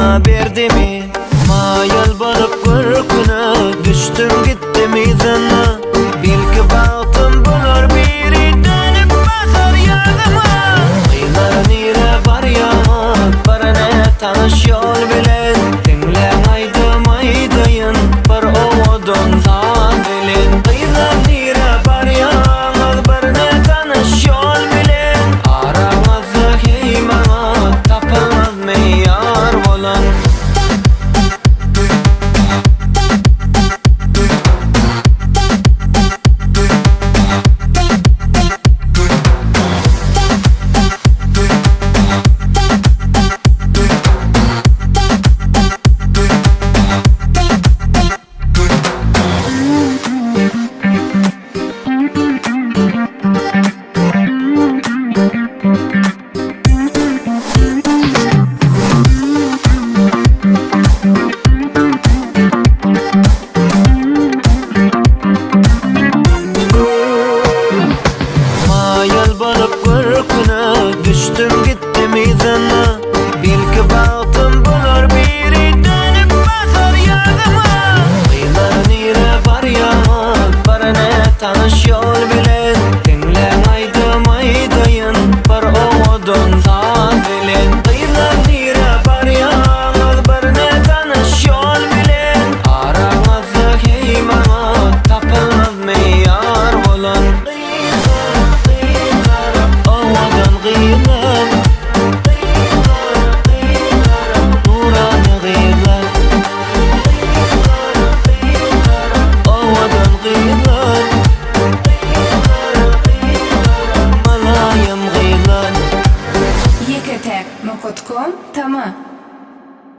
bana berdimi? Mayal bolup görküne düştüm gitti mizana. Belki baktım bular biri dönüp bakar yanıma. Kıyılar nire var ya, barane tanış yol bilen. Dinlen aydım aydayın, bir ovodun sağ bilin. Kıyılar nire var ya, barane tanış yol bilen. Aramazda heymana, tapılmaz meyar bolan. Düştüm gitti mizana. Belki baktım bular biri dönüp bakar yanıma. Kıyılar nire var ya, barane tanış yol bilen. Dinlen aydım aydayın, bir ovodun sağ bilin. Kıyılar nire var ya, barane tanış yol bilen. Aramazda heymana, tapılmaz meyar bolan. Gıylar, Nuranı gıylar, ovadan gıylar, malayım gıylar. Yeketek.com tamam.